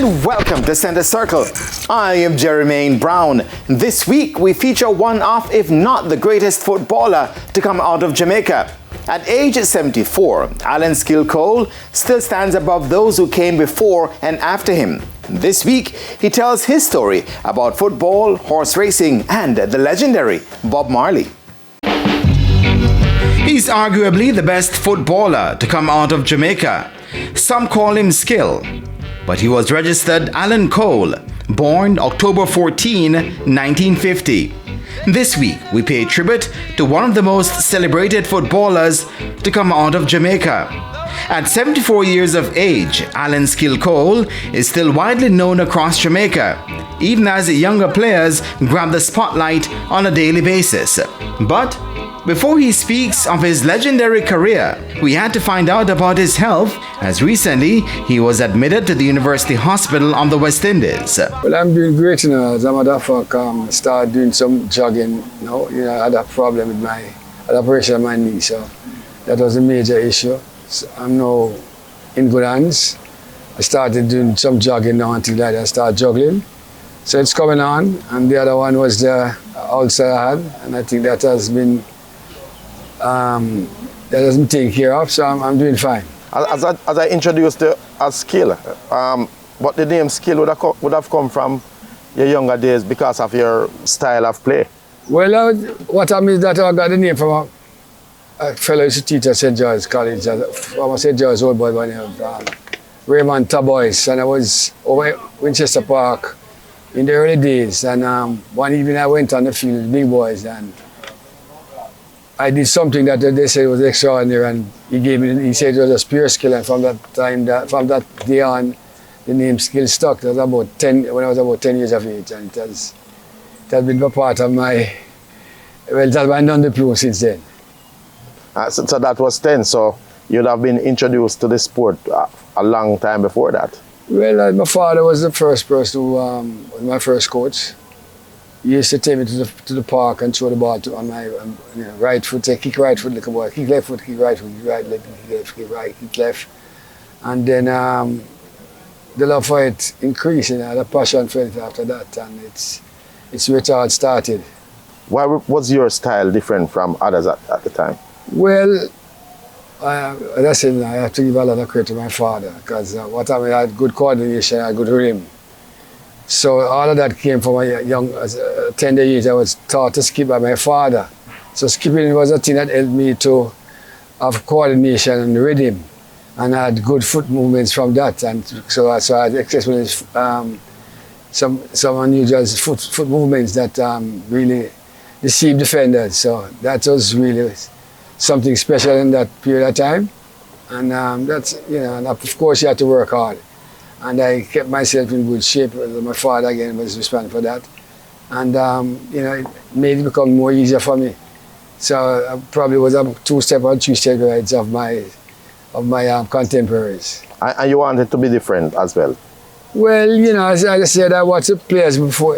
welcome to Center Circle. I am Jermaine Brown. This week we feature one of, if not the greatest footballer to come out of Jamaica. At age 74, Allan Cole still stands above those who came before and after him. This week, he tells his story about football, horse racing, and the legendary Bob Marley. He's arguably the best footballer to come out of Jamaica. Some call him Skill, but he was registered Allan Cole, born October 14, 1950. This week, we pay tribute to one of the most celebrated footballers to come out of Jamaica. At 74 years of age, Allan Cole is still widely known across Jamaica, even as younger players grab the spotlight on a daily basis. But before he speaks of his legendary career, we had to find out about his health, as recently he was admitted to the University Hospital on the West Indies. Well, I'm doing great, As a matter of fact, I started doing some jogging, I had a problem with I had operation on my knee, so that was a major issue. So I'm now in good hands. I started doing some jogging now until I started juggling. So it's coming on, and the other one was the ulcer I had, and I think that has been taken care of, so I'm doing fine. As I introduced you as Skill, but the name Skill would have come from your younger days because of your style of play. Well, what I mean is that I got the name from a fellow used to teach at St. George's College, from St. George's old boy by the name of Raymond Tabois, and I was over at Winchester Park in the early days, and one evening I went on the field with big boys, and I did something that they said was extraordinary, and he said it was a pure skill, and from that day on, the name Skill stuck. That was when I was about 10 years of age, and it has been a part of it has been non-plume since then. So that was 10, so you'd have been introduced to the sport a long time before that? Well, my father was the first person who was my first coach. He used to take me to the park and throw the ball on my right foot, kick right foot like a boy, kick left foot, kick right foot, kick right leg, kick left, kick right, kick left. And then the love for it increased, the passion for it after that, and it's where it all started. Why was your style different from others at the time? Well, as I said, I have to give a lot of credit to my father, because I had good coordination, I had good rhythm. So all of that came from a young, tender age. I was taught to skip by my father. So skipping was a thing that helped me to have coordination and rhythm, and I had good foot movements from that. And so I had exceptional some unusual foot movements that really deceived defenders. So that was really something special in that period of time. And and of course you had to work hard. And I kept myself in good shape. My father, again, was responsible for that. And, it made it become more easier for me. So I probably was a 2-step or 3-step ahead of my contemporaries. And you wanted to be different as well? Well, as I said, I watched the players before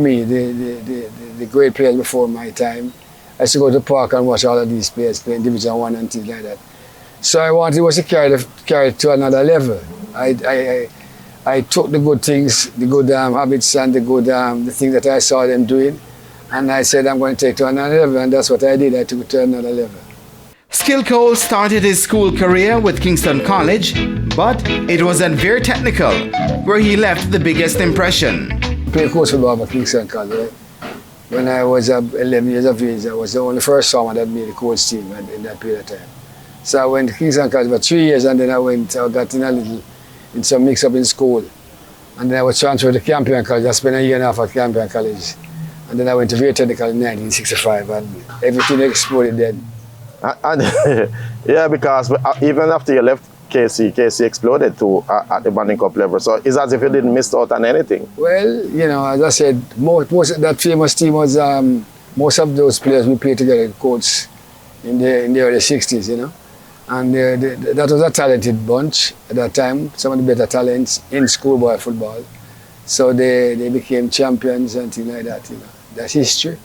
me, the great players before my time. I used to go to the park and watch all of these players playing Division 1 and things like that. So I wanted to carry it to another level. I took the good things, the good habits, and the things that I saw them doing, and I said I'm going to take it to another level, and that's what I did. I took it to another level. Skill Cole started his school career with Kingston College, but it was at Very Technical where he left the biggest impression. I played coach football at Kingston College. When I was 11 years of age, I was the only first summer that made the coach team in that period of time. So I went to Kingston College for 3 years, and then I got in some mix-up in school. And then I was transferred to Campion College. I spent a year and a half at Campion College. And then I went to Very Technical in 1965, and everything exploded then. Yeah, because even after you left KC exploded too at the Banding Cup level. So it's as if you didn't miss out on anything. Well, as I said, most of that famous team was, most of those players we played together, coach, in the early 60s, And that was a talented bunch at that time, some of the better talents in schoolboy football. So they became champions and things like that, That's history.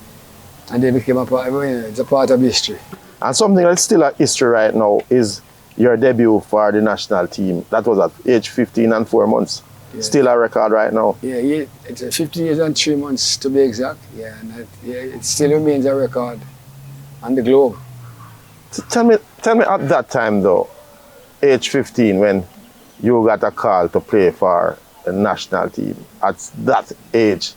And they became it's a part of history. And something that's still a history right now is your debut for the national team. That was at age 15 and 4 months. Yeah. Still a record right now. Yeah, it's 15 years and 3 months to be exact. Yeah, and it still remains a record on the globe. So tell me at that time though, age 15, when you got a call to play for the national team, at that age,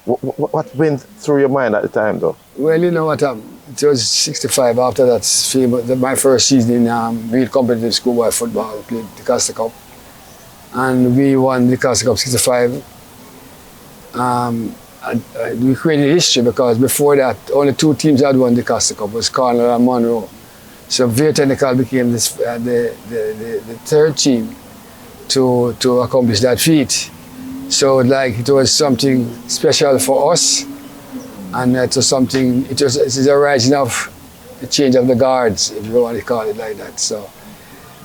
what went through your mind at the time though? Well, you know what, it was 65 after that, my first season in real competitive schoolboy football. I played the Costa Cup. And we won the Costa Cup 65. We created history because before that, only 2 teams had won the Costa Cup, was Cornwall and Monroe. So Very Technical became the 3rd team to accomplish that feat. So like it was something special for us, and it was a rising of the change of the guards, if you want to call it like that. So,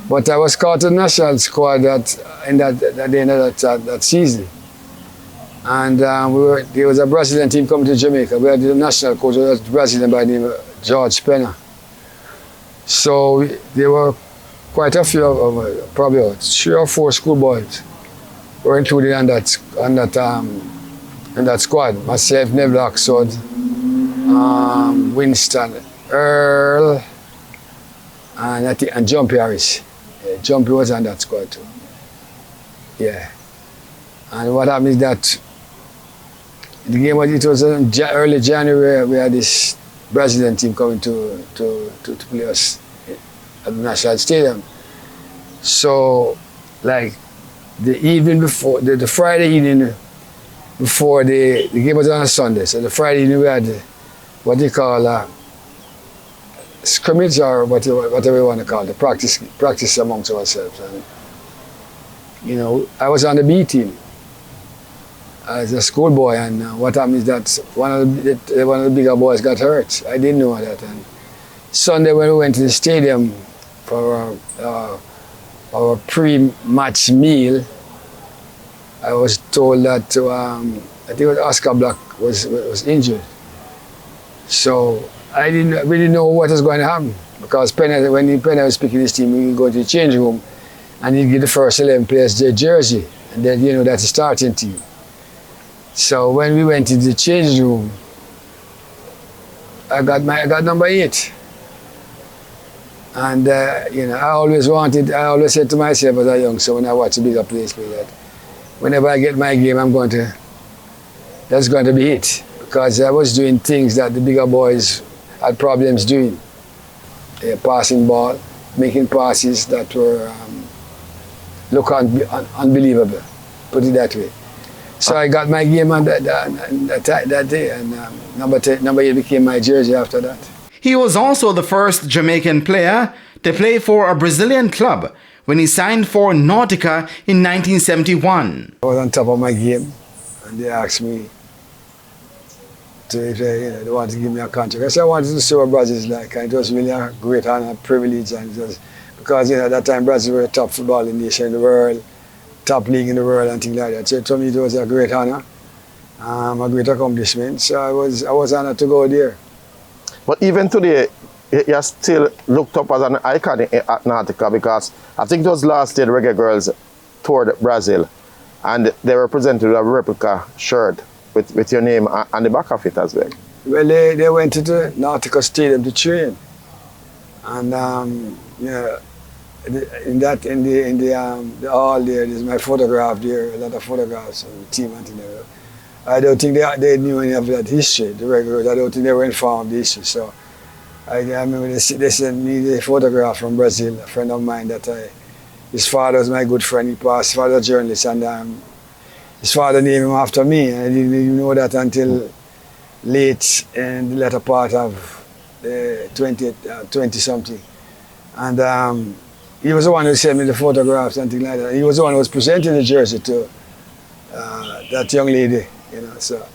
but I was called to the national squad at the end of that season. And there was a Brazilian team coming to Jamaica. We had the national coach, who was Brazilian by the name of George Penna. So there were quite a few, probably 3 or 4 schoolboys were included on that squad. Myself, Neville Oxford, Winston, Earl, and Jumpy Harris. Yeah, Jumpy was on that squad too. Yeah. And what happened is that the game was in early January. We had this Brazilian team coming to play us at the National Stadium. So, like the evening before, the Friday evening before the game was on a Sunday. So the Friday evening we had what they call a scrimmage, or whatever you want to call it, practice amongst ourselves. And you know, I was on the B team as a schoolboy, and what happened is that one of the bigger boys got hurt. I didn't know that. And Sunday when we went to the stadium for our pre-match meal, I was told that I think it was Oscar Black was injured. So I didn't really know what was going to happen, because when Penny was picking his team, we would go to the change room and he'd give the first 11 players their jersey, and then you know that's the starting team. So when we went into the change room, I got number 8. And you know, I always said to myself as a youngster when I watch a bigger players play that whenever I get my game, that's going to be it. Because I was doing things that the bigger boys had problems doing. Passing ball, making passes that were look unbelievable, put it that way. So I got my game on that day, and number 8 became my jersey after that. He was also the first Jamaican player to play for a Brazilian club when he signed for Nautica in 1971. I was on top of my game, and they asked me if they wanted to give me a contract. I said I wanted to see what Brazil is like, and it was really a great honor, privilege, and it was because at that time Brazil were a top footballing nation in the world, top league in the world, and things like that. So to me it was a great honor, a great accomplishment. So I was honored to go there. But even today, you're still looked up as an icon at Nautica, because I think it was last year the Reggae Girls toured Brazil, and they were presented with a replica shirt with your name on the back of it as well. Well, they went to the Nautica Stadium to train, and you know, in the hall there's my photograph there, a lot of photographs of the team and things like that. I don't think they knew any of that history, the regulars. I don't think they were informed of the history. So I remember they sent me the photograph from Brazil, a friend of mine his father was my good friend. He passed, his father was a journalist, and his father named him after me. And I didn't even know that until late in the latter part of 20-something. And he was the one who sent me the photographs and things like that. He was the one who was presenting the jersey to that young lady. You know, so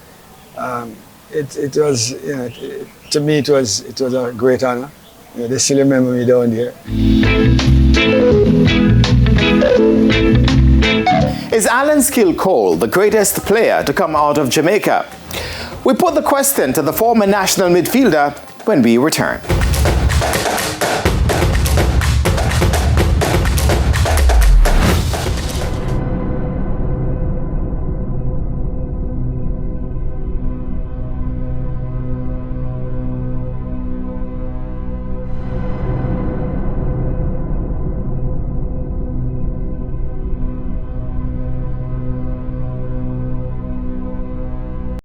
it was, you know, to me it was a great honor. You know, they still remember me down there. Is Allan Skill Cole the greatest player to come out of Jamaica? We put the question to the former national midfielder when we return.